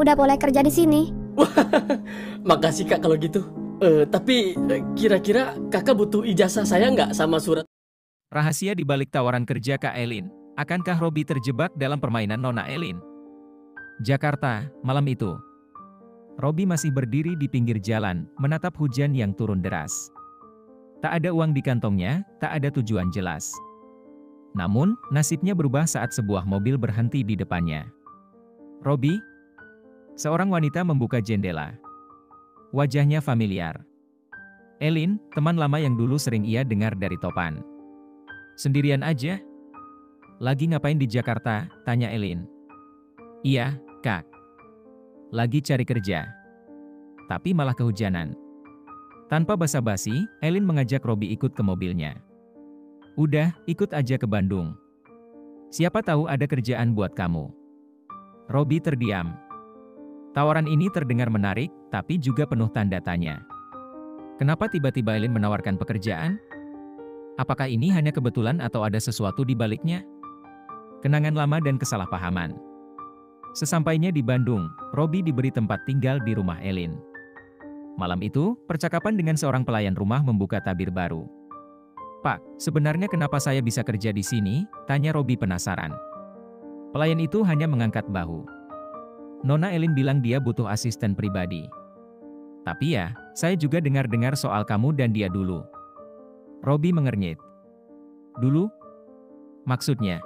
udah boleh kerja di sini. Makasih Kak kalau gitu. Tapi kira-kira Kakak butuh ijazah saya nggak sama surat? Rahasia di balik tawaran kerja Kak Elin. Akankah Robi terjebak dalam permainan Nona Elin? Jakarta, malam itu. Robi masih berdiri di pinggir jalan, menatap hujan yang turun deras. Tak ada uang di kantongnya, tak ada tujuan jelas. Namun, nasibnya berubah saat sebuah mobil berhenti di depannya. Robi? Seorang wanita membuka jendela. Wajahnya familiar. Elin, teman lama yang dulu sering ia dengar dari Topan. Sendirian aja? Lagi ngapain di Jakarta? Tanya Elin. Iya, Kak. Lagi cari kerja. Tapi malah kehujanan. Tanpa basa-basi, Elin mengajak Robi ikut ke mobilnya. Udah, ikut aja ke Bandung. Siapa tahu ada kerjaan buat kamu. Robi terdiam. Tawaran ini terdengar menarik, tapi juga penuh tanda tanya. Kenapa tiba-tiba Elin menawarkan pekerjaan? Apakah ini hanya kebetulan atau ada sesuatu di baliknya? Kenangan lama dan kesalahpahaman. Sesampainya di Bandung, Robi diberi tempat tinggal di rumah Elin. Malam itu, percakapan dengan seorang pelayan rumah membuka tabir baru. Pak, sebenarnya kenapa saya bisa kerja di sini? Tanya Robi penasaran. Pelayan itu hanya mengangkat bahu. Nona Elin bilang dia butuh asisten pribadi. Tapi ya, saya juga dengar-dengar soal kamu dan dia dulu. Robi mengernyit. Dulu? Maksudnya?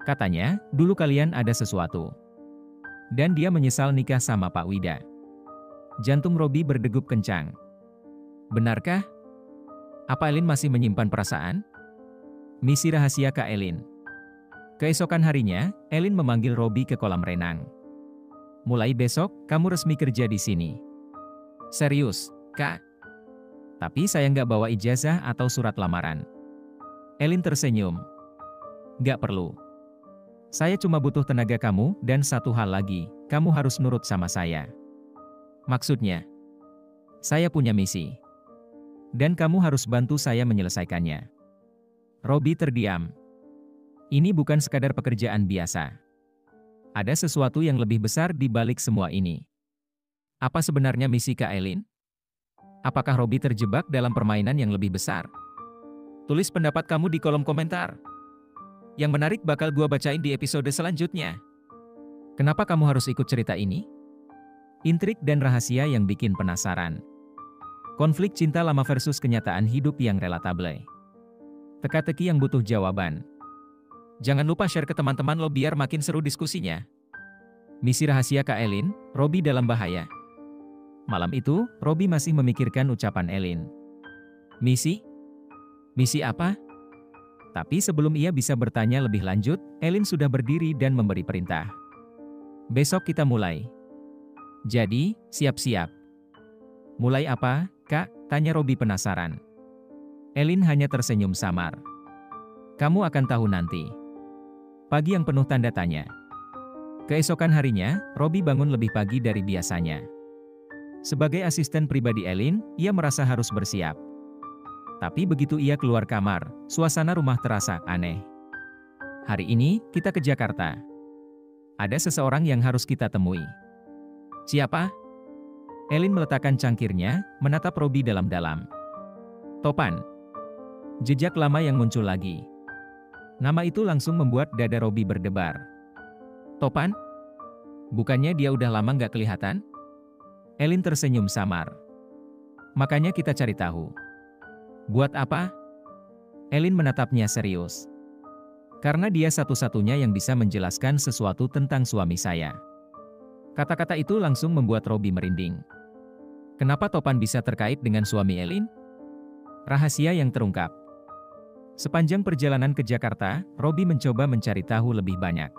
Katanya, dulu kalian ada sesuatu. Dan dia menyesal nikah sama Pak Wida. Jantung Robi berdegup kencang. Benarkah? Apa Elin masih menyimpan perasaan? Misi rahasia Kak Elin. Keesokan harinya, Elin memanggil Robi ke kolam renang. Mulai besok, kamu resmi kerja di sini. Serius, Kak? Tapi saya nggak bawa ijazah atau surat lamaran. Elin tersenyum. Nggak perlu. Saya cuma butuh tenaga kamu, dan satu hal lagi, kamu harus nurut sama saya. Maksudnya, saya punya misi. Dan kamu harus bantu saya menyelesaikannya. Robi terdiam. Ini bukan sekadar pekerjaan biasa. Ada sesuatu yang lebih besar di balik semua ini. Apa sebenarnya misi Kak Elin? Apakah Robi terjebak dalam permainan yang lebih besar? Tulis pendapat kamu di kolom komentar. Yang menarik bakal gua bacain di episode selanjutnya. Kenapa kamu harus ikut cerita ini? Intrik dan rahasia yang bikin penasaran. Konflik cinta lama versus kenyataan hidup yang relatable. Teka-teki yang butuh jawaban. Jangan lupa share ke teman-teman lo biar makin seru diskusinya. Misi rahasia Kak Elin, Robi dalam bahaya. Malam itu, Robi masih memikirkan ucapan Elin. Misi? Misi apa? Tapi sebelum ia bisa bertanya lebih lanjut, Elin sudah berdiri dan memberi perintah. Besok kita mulai. Jadi, siap-siap. Mulai apa, Kak? Tanya Robi penasaran. Elin hanya tersenyum samar. Kamu akan tahu nanti. Pagi yang penuh tanda tanya. Keesokan harinya, Robi bangun lebih pagi dari biasanya. Sebagai asisten pribadi Elin, ia merasa harus bersiap. Tapi begitu ia keluar kamar, suasana rumah terasa aneh. Hari ini, kita ke Jakarta. Ada seseorang yang harus kita temui. Siapa? Elin meletakkan cangkirnya, menatap Robi dalam-dalam. Topan. Jejak lama yang muncul lagi. Nama itu langsung membuat dada Robi berdebar. Topan? Bukannya dia udah lama nggak kelihatan? Elin tersenyum samar. Makanya kita cari tahu. Buat apa? Elin menatapnya serius. Karena dia satu-satunya yang bisa menjelaskan sesuatu tentang suami saya. Kata-kata itu langsung membuat Robi merinding. Kenapa Topan bisa terkait dengan suami Elin? Rahasia yang terungkap. Sepanjang perjalanan ke Jakarta, Robi mencoba mencari tahu lebih banyak.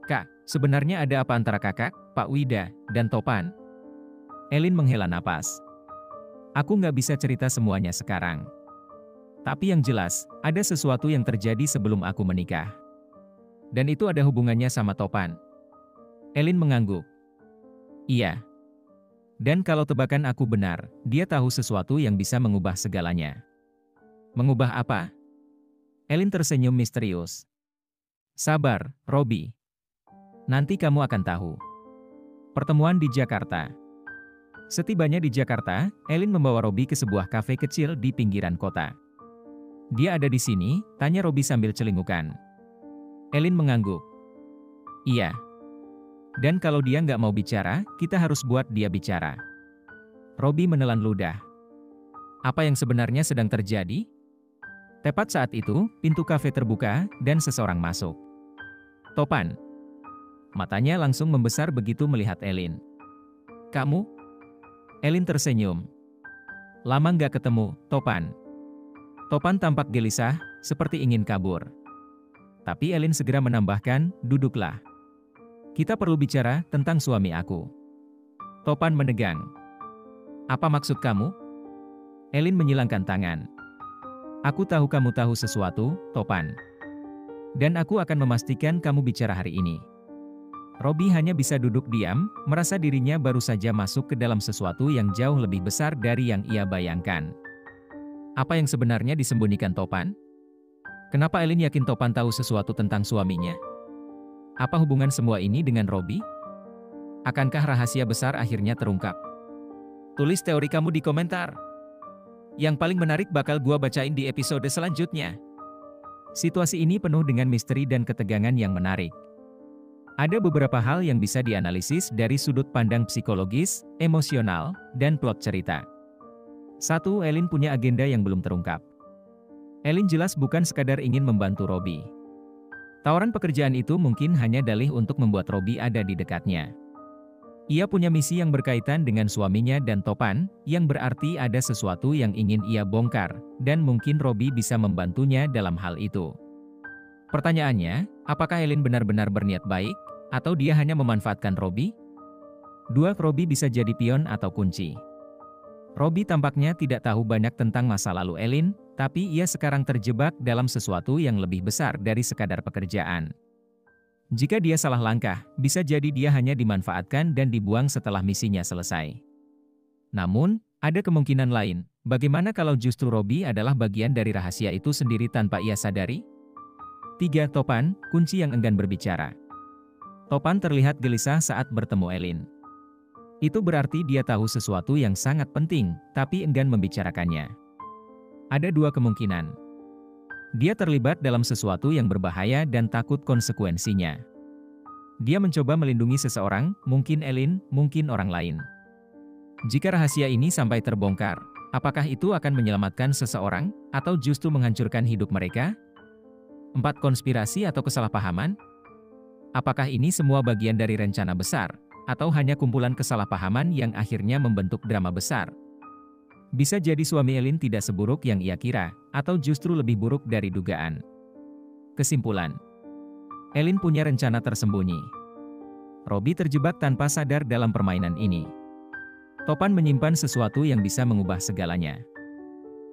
Kak, sebenarnya ada apa antara kakak, Pak Wida, dan Topan? Elin menghela napas. Aku nggak bisa cerita semuanya sekarang. Tapi yang jelas, ada sesuatu yang terjadi sebelum aku menikah. Dan itu ada hubungannya sama Topan. Elin mengangguk. Iya. Dan kalau tebakan aku benar, dia tahu sesuatu yang bisa mengubah segalanya. Mengubah apa? Elin tersenyum misterius. Sabar, Robi. Nanti kamu akan tahu. Pertemuan di Jakarta. Setibanya di Jakarta, Elin membawa Robi ke sebuah kafe kecil di pinggiran kota. "Dia ada di sini?" tanya Robi sambil celingukan. Elin mengangguk. "Iya. Dan kalau dia nggak mau bicara, kita harus buat dia bicara." Robi menelan ludah. Apa yang sebenarnya sedang terjadi? Tepat saat itu, pintu kafe terbuka, dan seseorang masuk. Topan. Matanya langsung membesar begitu melihat Elin. "Kamu?" Elin tersenyum. "Lama nggak ketemu, Topan." Topan tampak gelisah, seperti ingin kabur. Tapi Elin segera menambahkan, "Duduklah. Kita perlu bicara tentang suami aku." Topan menegang. "Apa maksud kamu?" Elin menyilangkan tangan. "Aku tahu kamu tahu sesuatu, Topan. Dan aku akan memastikan kamu bicara hari ini." Robi hanya bisa duduk diam, merasa dirinya baru saja masuk ke dalam sesuatu yang jauh lebih besar dari yang ia bayangkan. Apa yang sebenarnya disembunyikan Topan? Kenapa Elin yakin Topan tahu sesuatu tentang suaminya? Apa hubungan semua ini dengan Robi? Akankah rahasia besar akhirnya terungkap? Tulis teori kamu di komentar. Yang paling menarik bakal gua bacain di episode selanjutnya. Situasi ini penuh dengan misteri dan ketegangan yang menarik. Ada beberapa hal yang bisa dianalisis dari sudut pandang psikologis, emosional, dan plot cerita. 1. Elin punya agenda yang belum terungkap. Elin jelas bukan sekadar ingin membantu Robi. Tawaran pekerjaan itu mungkin hanya dalih untuk membuat Robi ada di dekatnya. Ia punya misi yang berkaitan dengan suaminya dan Topan, yang berarti ada sesuatu yang ingin ia bongkar, dan mungkin Robi bisa membantunya dalam hal itu. Pertanyaannya, apakah Elin benar-benar berniat baik, atau dia hanya memanfaatkan Robi? 2. Robi bisa jadi pion atau kunci. Robi tampaknya tidak tahu banyak tentang masa lalu Elin, tapi ia sekarang terjebak dalam sesuatu yang lebih besar dari sekadar pekerjaan. Jika dia salah langkah, bisa jadi dia hanya dimanfaatkan dan dibuang setelah misinya selesai. Namun, ada kemungkinan lain. Bagaimana kalau justru Robi adalah bagian dari rahasia itu sendiri tanpa ia sadari? 3. Topan, kunci yang enggan berbicara. Topan terlihat gelisah saat bertemu Elin. Itu berarti dia tahu sesuatu yang sangat penting, tapi enggan membicarakannya. Ada 2 kemungkinan. Dia terlibat dalam sesuatu yang berbahaya dan takut konsekuensinya. Dia mencoba melindungi seseorang, mungkin Elin, mungkin orang lain. Jika rahasia ini sampai terbongkar, apakah itu akan menyelamatkan seseorang, atau justru menghancurkan hidup mereka? 4. Konspirasi atau kesalahpahaman? Apakah ini semua bagian dari rencana besar, atau hanya kumpulan kesalahpahaman yang akhirnya membentuk drama besar? Bisa jadi suami Elin tidak seburuk yang ia kira, atau justru lebih buruk dari dugaan. Kesimpulan. Elin punya rencana tersembunyi. Robi terjebak tanpa sadar dalam permainan ini. Topan menyimpan sesuatu yang bisa mengubah segalanya.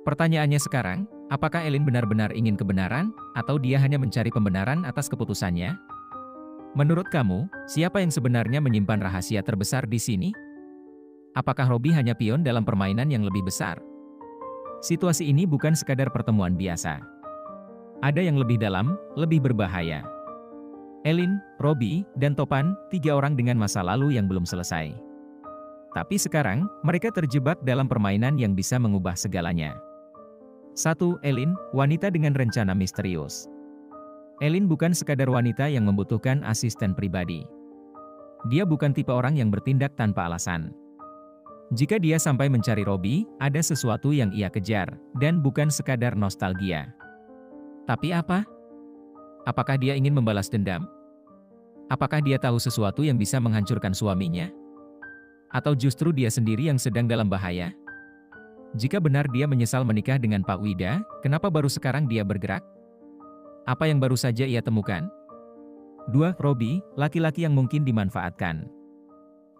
Pertanyaannya sekarang, apakah Elin benar-benar ingin kebenaran, atau dia hanya mencari pembenaran atas keputusannya? Menurut kamu, siapa yang sebenarnya menyimpan rahasia terbesar di sini? Apakah Robi hanya pion dalam permainan yang lebih besar? Situasi ini bukan sekadar pertemuan biasa. Ada yang lebih dalam, lebih berbahaya. Elin, Robi, dan Topan, 3 orang dengan masa lalu yang belum selesai. Tapi sekarang, mereka terjebak dalam permainan yang bisa mengubah segalanya. 1. Elin, wanita dengan rencana misterius. Elin bukan sekadar wanita yang membutuhkan asisten pribadi. Dia bukan tipe orang yang bertindak tanpa alasan. Jika dia sampai mencari Robi, ada sesuatu yang ia kejar, dan bukan sekadar nostalgia. Tapi apa? Apakah dia ingin membalas dendam? Apakah dia tahu sesuatu yang bisa menghancurkan suaminya? Atau justru dia sendiri yang sedang dalam bahaya? Jika benar dia menyesal menikah dengan Pak Wida, kenapa baru sekarang dia bergerak? Apa yang baru saja ia temukan? 2. Robi, laki-laki yang mungkin dimanfaatkan.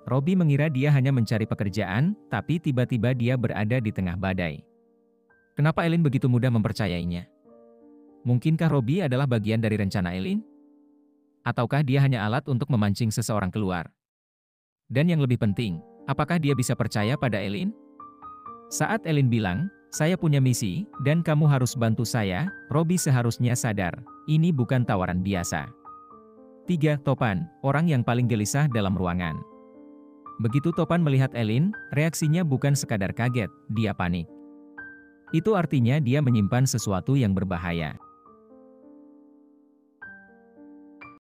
Robi mengira dia hanya mencari pekerjaan, tapi tiba-tiba dia berada di tengah badai. Kenapa Elin begitu mudah mempercayainya? Mungkinkah Robi adalah bagian dari rencana Elin? Ataukah dia hanya alat untuk memancing seseorang keluar? Dan yang lebih penting, apakah dia bisa percaya pada Elin? Saat Elin bilang, "Saya punya misi, dan kamu harus bantu saya," Robi seharusnya sadar, ini bukan tawaran biasa. 3. Topan, orang yang paling gelisah dalam ruangan. Begitu Topan melihat Elin, reaksinya bukan sekadar kaget, dia panik. Itu artinya dia menyimpan sesuatu yang berbahaya.